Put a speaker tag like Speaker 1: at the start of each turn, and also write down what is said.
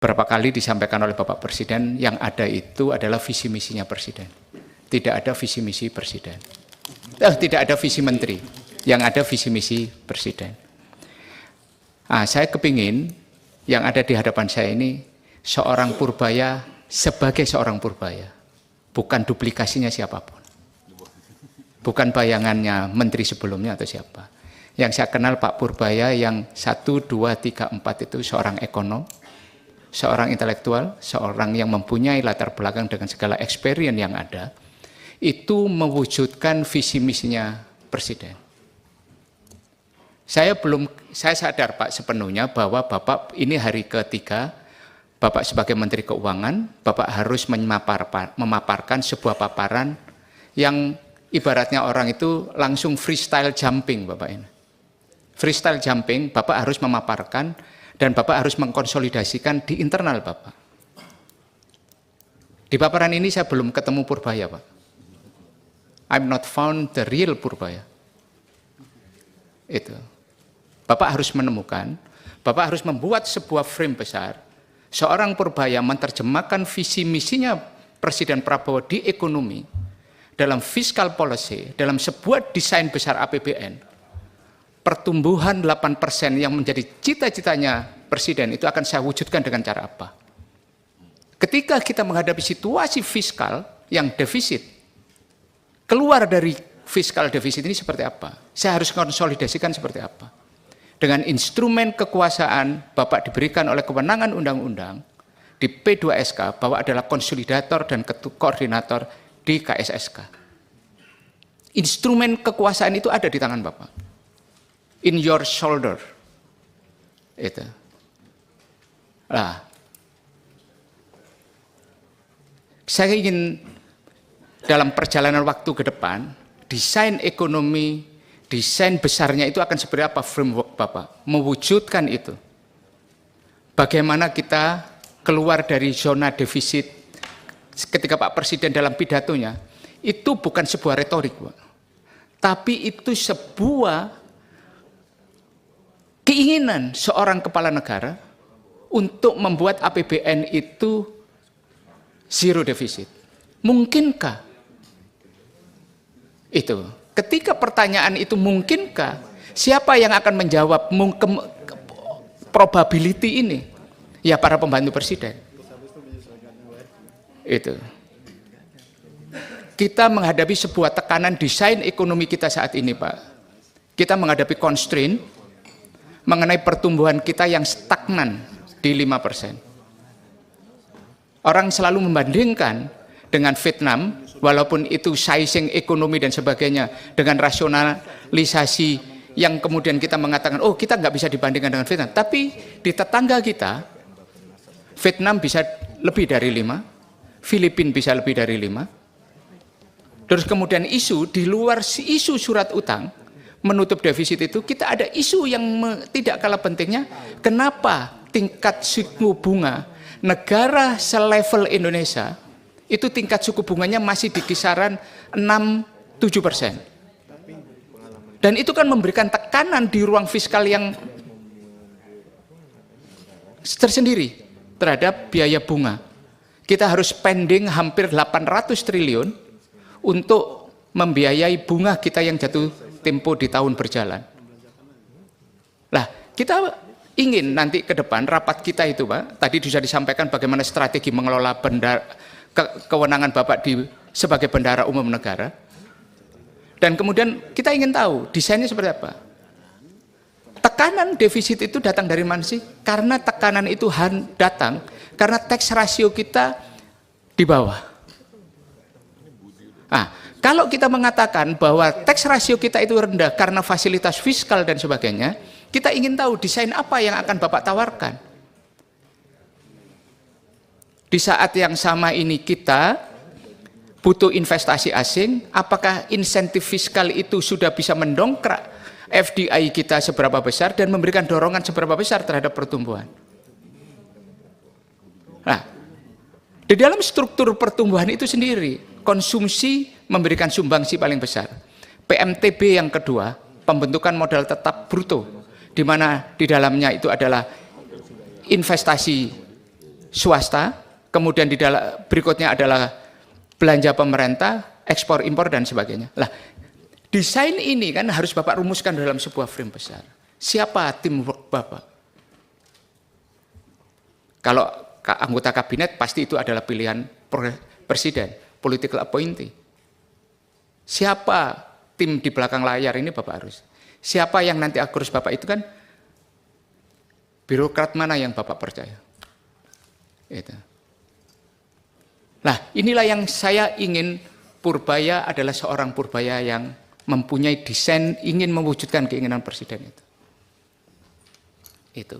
Speaker 1: Berapa kali disampaikan oleh Bapak Presiden, yang ada itu adalah visi misinya Presiden. Tidak ada visi misi Presiden. Tidak ada visi menteri, yang ada visi misi Presiden. Saya kepingin yang ada di hadapan saya ini seorang Purbaya sebagai seorang Purbaya, bukan duplikasinya siapapun, bukan bayangannya menteri sebelumnya atau siapa. Yang saya kenal Pak Purbaya yang 1, 2, 3, 4 itu seorang ekonom, seorang intelektual, seorang yang mempunyai latar belakang dengan segala experience yang ada, itu mewujudkan visi misinya Presiden. Saya sadar Pak sepenuhnya bahwa Bapak ini hari ketiga, Bapak sebagai Menteri Keuangan, Bapak harus memaparkan sebuah paparan yang ibaratnya orang itu langsung freestyle jumping Bapak ini. Freestyle jumping, Bapak harus memaparkan dan Bapak harus mengkonsolidasikan di internal Bapak. Di paparan ini saya belum ketemu Purbaya Pak. I'm not found the real Purbaya. Itu. Bapak harus menemukan, Bapak harus membuat sebuah frame besar, seorang Purbaya menerjemahkan visi misinya Presiden Prabowo di ekonomi, dalam fiscal policy, dalam sebuah desain besar APBN, pertumbuhan 8% yang menjadi cita-citanya Presiden itu akan saya wujudkan dengan cara apa? Ketika kita menghadapi situasi fiskal yang defisit, keluar dari fiskal defisit ini seperti apa? Saya harus konsolidasikan seperti apa? Dengan instrumen kekuasaan Bapak diberikan oleh kewenangan undang-undang di P2SK bahwa adalah konsolidator dan koordinator di KSSK. Instrumen kekuasaan itu ada di tangan Bapak. In your shoulder. Itu. Nah, saya ingin dalam perjalanan waktu ke depan, desain ekonomi, desain besarnya itu akan seperti apa framework Bapak, mewujudkan itu. Bagaimana kita keluar dari zona defisit ketika Pak Presiden dalam pidatonya, itu bukan sebuah retorik, Pak. Tapi itu sebuah keinginan seorang kepala negara untuk membuat APBN itu zero defisit. Mungkinkah? Itu. Ketika pertanyaan itu mungkinkah, siapa yang akan menjawab probability ini? Ya para pembantu Presiden. Itu. Kita menghadapi sebuah tekanan desain ekonomi kita saat ini, Pak. Kita menghadapi constraint mengenai pertumbuhan kita yang stagnan di 5%. Orang selalu membandingkan dengan Vietnam, walaupun itu sizing ekonomi dan sebagainya, dengan rasionalisasi yang kemudian kita mengatakan, oh kita nggak bisa dibandingkan dengan Vietnam. Tapi di tetangga kita, Vietnam bisa lebih dari 5, Filipina bisa lebih dari 5. Terus kemudian isu, di luar isu surat utang, menutup defisit itu, kita ada isu yang tidak kalah pentingnya, kenapa tingkat suku bunga negara selevel Indonesia, itu tingkat suku bunganya masih di kisaran 6-7%. Dan itu kan memberikan tekanan di ruang fiskal yang tersendiri terhadap biaya bunga. Kita harus spending hampir 800 triliun untuk membiayai bunga kita yang jatuh tempo di tahun berjalan. Lah, kita ingin nanti ke depan rapat kita itu, Pak, tadi sudah disampaikan bagaimana strategi mengelola kewenangan Bapak sebagai bendahara umum negara. Dan kemudian kita ingin tahu desainnya seperti apa. Tekanan defisit itu datang dari mana sih? Karena tekanan itu datang karena tax ratio kita di bawah. Kalau kita mengatakan bahwa tax ratio kita itu rendah karena fasilitas fiskal dan sebagainya, kita ingin tahu desain apa yang akan Bapak tawarkan. Di saat yang sama ini kita butuh investasi asing, apakah insentif fiskal itu sudah bisa mendongkrak FDI kita seberapa besar dan memberikan dorongan seberapa besar terhadap pertumbuhan? Nah, di dalam struktur pertumbuhan itu sendiri, konsumsi memberikan sumbangsi paling besar. PMTB yang kedua, pembentukan modal tetap bruto, di mana di dalamnya itu adalah investasi swasta, kemudian di dalam berikutnya adalah belanja pemerintah, ekspor impor dan sebagainya. Lah, desain ini kan harus Bapak rumuskan dalam sebuah frame besar. Siapa teamwork Bapak? Kalau anggota kabinet pasti itu adalah pilihan presiden, political appointee. Siapa tim di belakang layar ini Bapak harus. Siapa yang nanti harus Bapak itu kan birokrat mana yang Bapak percaya. Itu. Nah, inilah yang saya ingin Purbaya adalah seorang Purbaya yang mempunyai desain ingin mewujudkan keinginan presiden itu. Itu.